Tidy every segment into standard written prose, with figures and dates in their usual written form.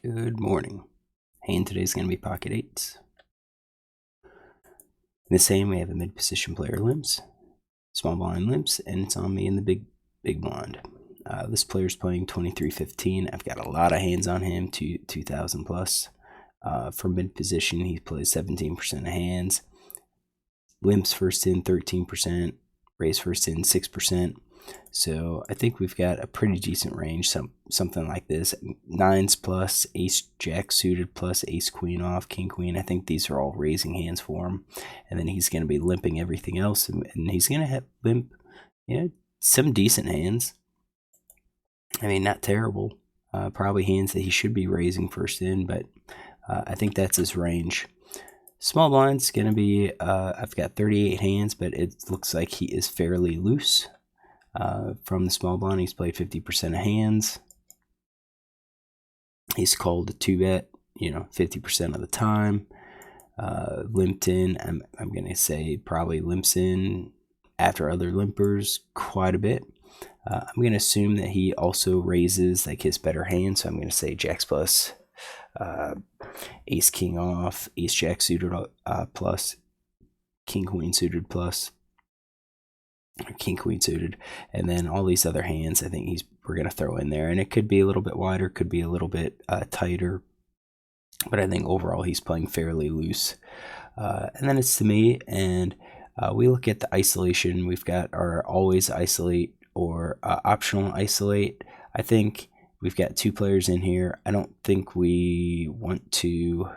Good morning. Hand today's going to be pocket eights. In the same, we have a mid position player limps, small blind limps, and it's on me in the big blind. This player's playing 23-15. I've got a lot of hands on him, 2,000 plus. For mid position, he plays 17% of hands. Limps first in 13%, raise first in 6%. So I think we've got a pretty decent range, something like this. Nines plus, ace jack suited plus ace queen off, king queen. I think these are all raising hands for him. And then he's going to be limping everything else, and he's going to have limp, some decent hands. I mean, not terrible. Probably hands that he should be raising first in, but I think that's his range. Small blind's going to be, I've got 38 hands, but it looks like he is fairly loose. From the small blind, he's played 50% of hands. He's called a 2-bet, 50% of the time. Limped in, I'm going to say probably limps in after other limpers quite a bit. I'm going to assume that he also raises like his better hand, so I'm going to say jacks plus, ace king off, ace jack suited plus, king queen suited plus, or king queen suited, and then all these other hands I think we're going to throw in there, and it could be a little bit wider, could be a little bit tighter, but I think overall he's playing fairly loose. And then it's to me, and we look at the isolation. We've got our always isolate or optional isolate. I think we've got two players in here. I don't think we want to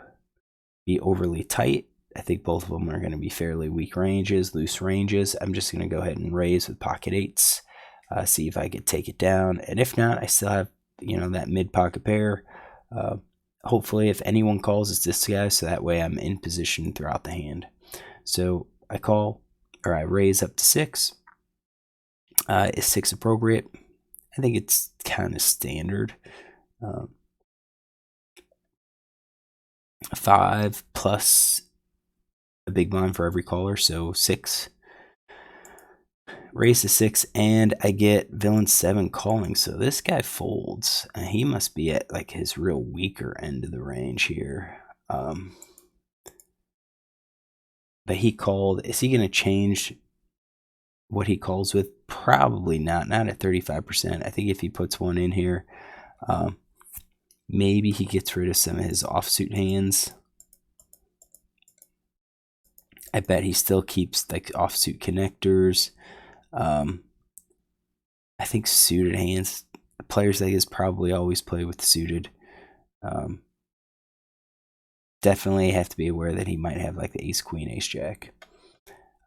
be overly tight. I think both of them are going to be fairly weak ranges, loose ranges. I'm just going to go ahead and raise with pocket eights, see if I could take it down. And if not, I still have, that mid pocket pair. Hopefully, if anyone calls, it's this guy, so that way I'm in position throughout the hand. So I call, or I raise up to 6. Is 6 appropriate? I think it's kind of standard. 5 plus a big blind for every caller, so 6. Raise to 6, and I get villain 7 calling, so this guy folds. He must be at like his real weaker end of the range here. But he called. Is he going to change what he calls with? Probably not at 35%. I think if he puts one in here, maybe he gets rid of some of his offsuit hands. I bet he still keeps like offsuit connectors. I think suited hands, players like this probably always play with suited. Definitely have to be aware that he might have like the ace queen, ace jack.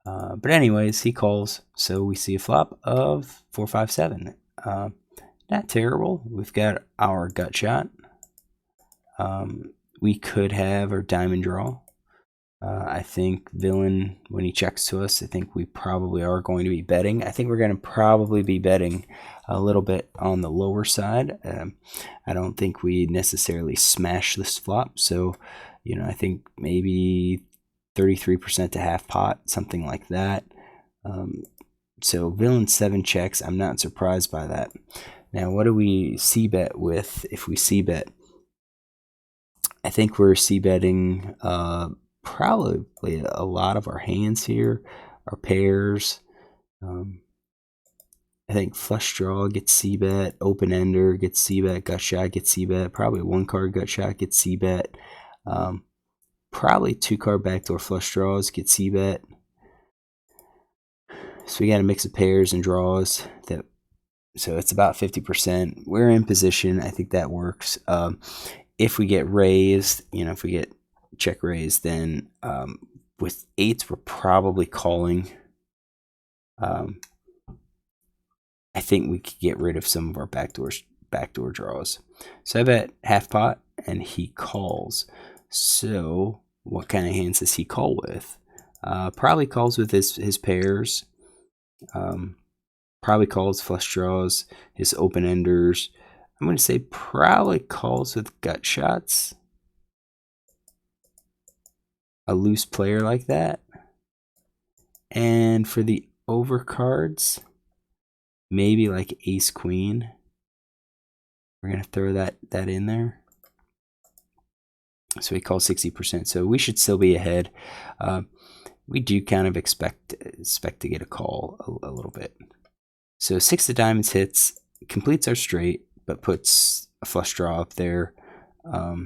But anyways, he calls, so we see a flop of 4-5-7. Not terrible. We've got our gut shot. We could have our diamond draw. I think villain, when he checks to us, I think we probably are going to be betting. I think we're going to probably be betting a little bit on the lower side. I don't think we necessarily smash this flop. So, I think maybe 33% to half pot, something like that. So villain 7 checks. I'm not surprised by that. Now, what do we c-bet with if we c-bet? I think we're c-betting probably a lot of our hands here, our pairs. I think flush draw gets c-bet, open ender gets c-bet, gut shot gets c-bet, probably 1 card gut shot gets c-bet, probably 2 card backdoor flush draws get c-bet. So we got a mix of pairs and draws so it's about 50%. We're in position. I think that works. If we get raised, if we get check raised, then with 8s we're probably calling. I think we could get rid of some of our backdoor draws. So I bet half pot, and he calls. So what kind of hands does he call with? Probably calls with his pairs. Probably calls flush draws, his open enders. I'm going to say probably calls with gut shots. A loose player like that. And for the overcards, maybe like ace queen. We're going to throw that in there. So he called 60%. So we should still be ahead. We do kind of expect to get a call a little bit. So 6 of diamonds hits, completes our straight, but puts a flush draw up there. I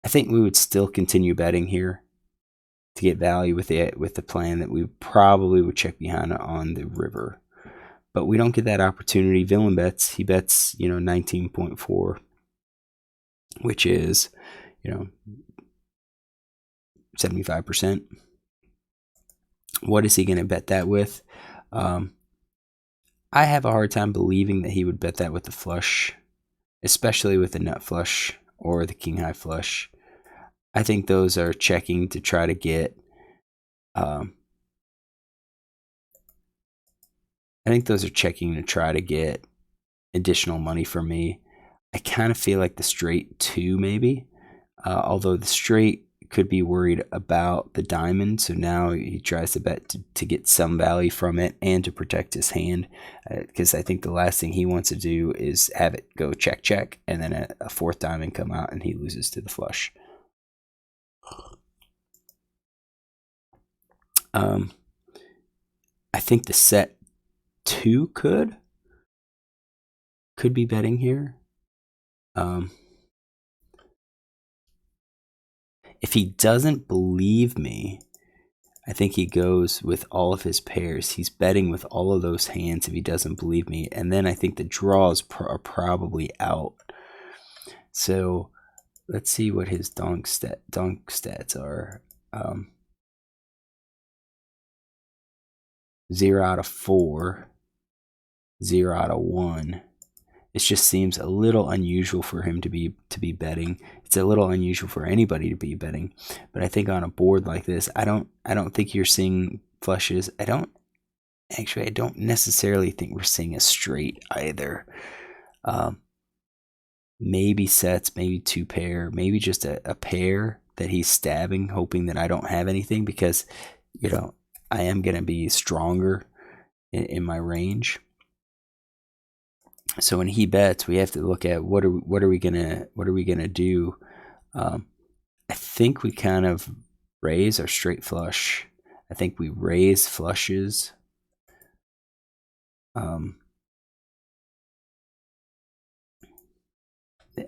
think we would still continue betting here to get value with the plan that we probably would check behind on the river. But we don't get that opportunity. Villain bets. He bets, 19.4, which is, 75%. What is he going to bet that with? I have a hard time believing that he would bet that with the flush, especially with the nut flush or the king high flush. I think those are checking to try to get additional money from me. I kind of feel like the straight 2 maybe, although the straight could be worried about the diamond, so now he tries to bet to get some value from it and to protect his hand, because I think the last thing he wants to do is have it go check check and then a 4th diamond come out and he loses to the flush. I think the set 2 could be betting here. If he doesn't believe me, I think he goes with all of his pairs. He's betting with all of those hands if he doesn't believe me. And then I think the draws are probably out. So let's see what his donk stats are. 0 out of 4, 0 out of 1. It just seems a little unusual for him to be betting. It's a little unusual for anybody to be betting. But I think on a board like this, I don't think you're seeing flushes. I don't necessarily think we're seeing a straight either. Maybe sets, maybe 2 pair, maybe just a pair that he's stabbing, hoping that I don't have anything, because I am going to be stronger in my range. So when he bets, we have to look at what are we gonna do. I think we kind of raise our straight flush. I think we raise flushes.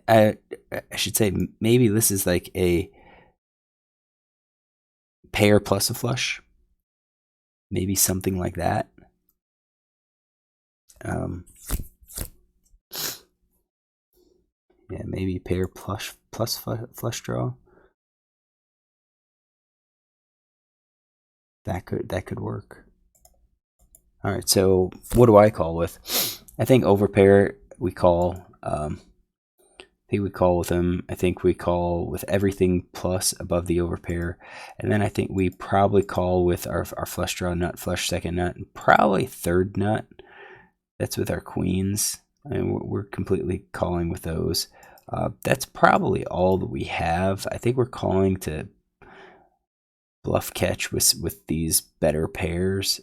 I should say maybe this is like a pair plus a flush. Maybe something like that. Yeah, maybe pair plus flush draw. That could work. All right, so what do I call with? I think overpair we call. I think we call with him. I think we call with everything plus above the overpair, and then I think we probably call with our flush draw nut, flush second nut, and probably 3rd nut. That's with our queens. I mean, we're completely calling with those. That's probably all that we have. I think we're calling to bluff catch with these better pairs.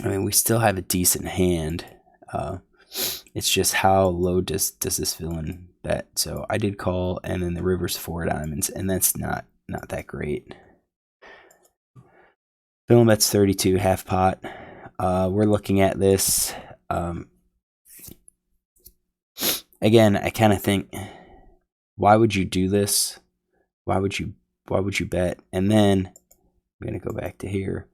I mean, we still have a decent hand. It's just how low does this villain bet? So I did call, and then the river's 4 diamonds, and that's not that great. Villain bet's 32, half pot. We're looking at this. Again, I kind of think, why would you do this? Why would you bet? And then I'm gonna go back to here.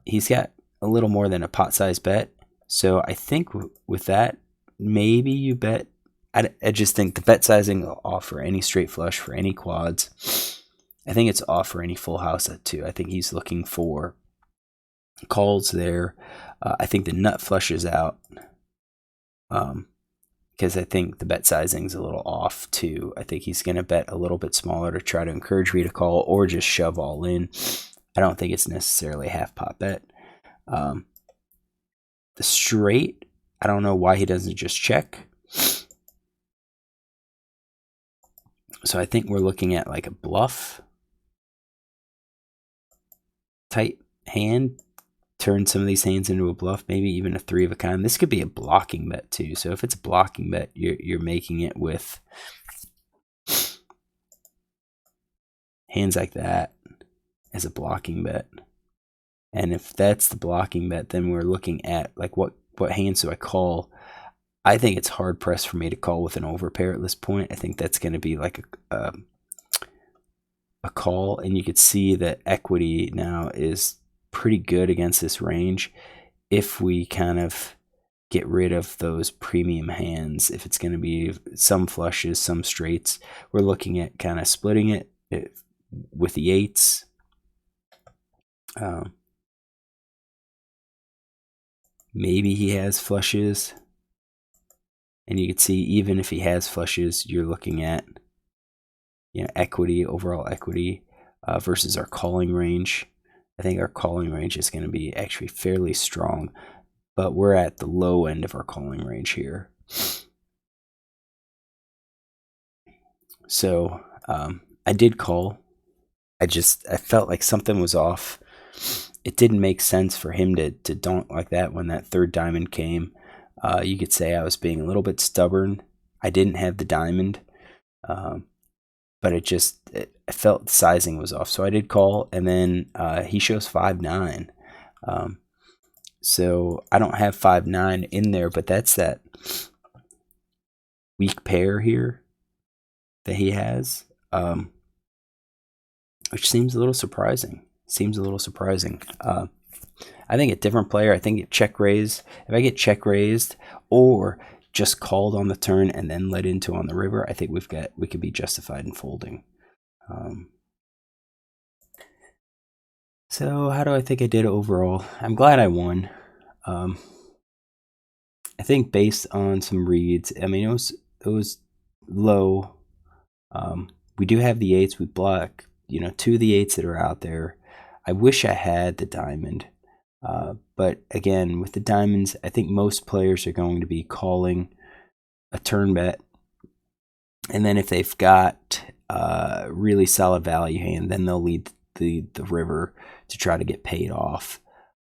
He's got a little more than a pot size bet, so I think with that, maybe you bet. I just think the bet sizing off for any straight flush, for any quads. I think it's off for any full house too. I think he's looking for calls there. I think the nut flush is out, because I think the bet sizing's a little off too. I think he's going to bet a little bit smaller to try to encourage me to call, or just shove all in. I don't think it's necessarily a half pot bet. The straight, I don't know why he doesn't just check. So I think we're looking at like a bluff type hand. turn some of these hands into a bluff, maybe even a 3 of a kind. This could be a blocking bet too. So if it's a blocking bet, you're making it with hands like that as a blocking bet. And if that's the blocking bet, then we're looking at like what hands do I call? I think it's hard pressed for me to call with an overpair at this point. I think that's going to be like a call, and you could see that equity now is pretty good against this range if we kind of get rid of those premium hands. If it's going to be some flushes, some straights, we're looking at kind of splitting it with the 8s. Maybe he has flushes, and you can see even if he has flushes, you're looking at equity, overall equity versus our calling range. I think our calling range is going to be actually fairly strong, but we're at the low end of our calling range here. So I did call. I felt like something was off. It didn't make sense for him to donk like that when that 3rd diamond came. You could say I was being a little bit stubborn. I didn't have the diamond, but I felt the sizing was off. So I did call, and then he shows 5-9. So I don't have 5-9 in there, but that's that weak pair here that he has, which seems a little surprising. I think a different player, I think if I get check raised or just called on the turn and then led into on the river, I think we could be justified in folding. So how do I think I did overall? I'm glad I won. I think based on some reads, I mean, it was low. We do have the 8s. We block, 2 of the 8s that are out there. I wish I had the diamond. But again, with the diamonds, I think most players are going to be calling a turn bet. And then if they've got a really solid value hand, then they'll lead the river to try to get paid off.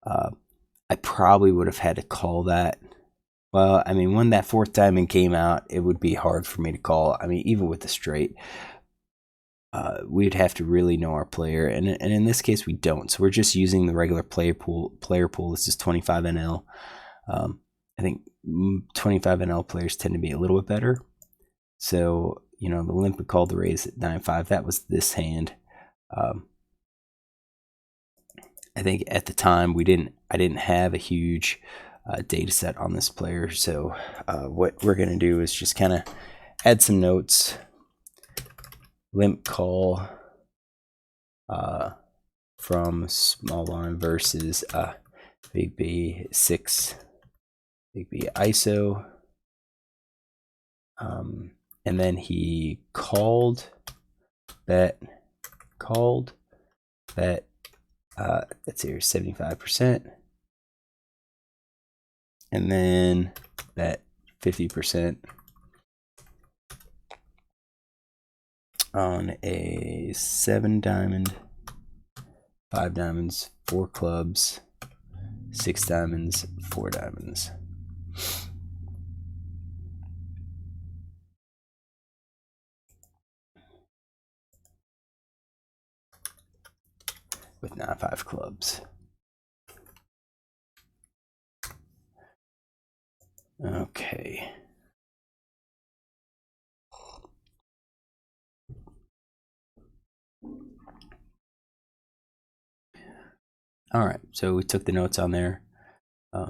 I probably would have had to call that. Well, I mean, when that 4th diamond came out, it would be hard for me to call. I mean, even with the straight, we'd have to really know our player, and in this case, we don't. So we're just using the regular player pool. This is 25 NL. I think 25 NL players tend to be a little bit better. So the limp would call the raise at 9-5. That was this hand. I think at the time I didn't have a huge data set on this player. So what we're gonna do is just kind of add some notes. Limp call from small blind versus big B 6, big B ISO, and then he called bet. That's here 75%, and then bet 50%. On a 7 diamond, 5 diamonds, 4 clubs, 6 diamonds, 4 diamonds. With 9-5 clubs. Okay. All right, so we took the notes on there. I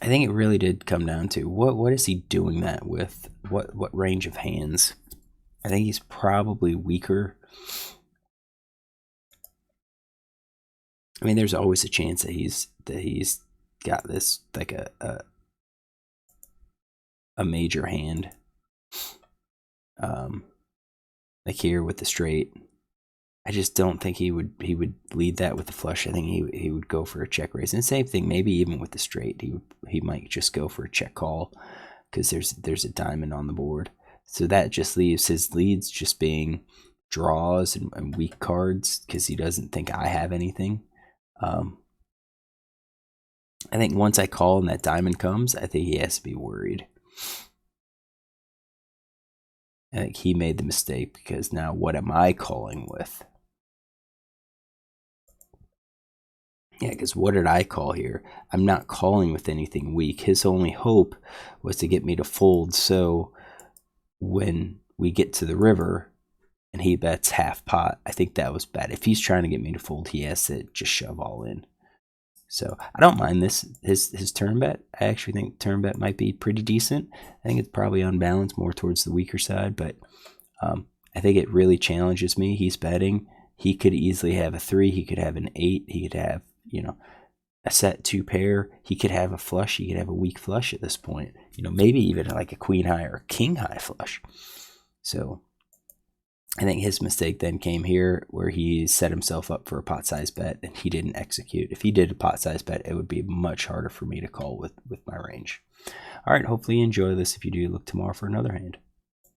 think it really did come down to what is he doing that with? What range of hands? I think he's probably weaker. I mean, there's always a chance that he's got this like a major hand. Like here with the straight. I just don't think he would lead that with the flush. I think he would go for a check raise. And same thing, maybe even with the straight, he might just go for a check call because there's a diamond on the board. So that just leaves his leads just being draws and weak cards because he doesn't think I have anything. I think once I call and that diamond comes, I think he has to be worried. I think he made the mistake because now what am I calling with? Yeah, because what did I call here? I'm not calling with anything weak. His only hope was to get me to fold, so when we get to the river and he bets half pot, I think that was bad. If he's trying to get me to fold, he has to just shove all in. So I don't mind this, his turn bet. I actually think turn bet might be pretty decent. I think it's probably unbalanced, more towards the weaker side, but I think it really challenges me. He's betting. He could easily have a 3. He could have an 8. He could have, a set 2 pair. He could have a flush. He could have a weak flush at this point. Maybe even like a queen high or a king high flush. So I think his mistake then came here where he set himself up for a pot size bet and he didn't execute. If he did a pot size bet, it would be much harder for me to call with my range. All right, hopefully you enjoy this. If you do, look tomorrow for another hand.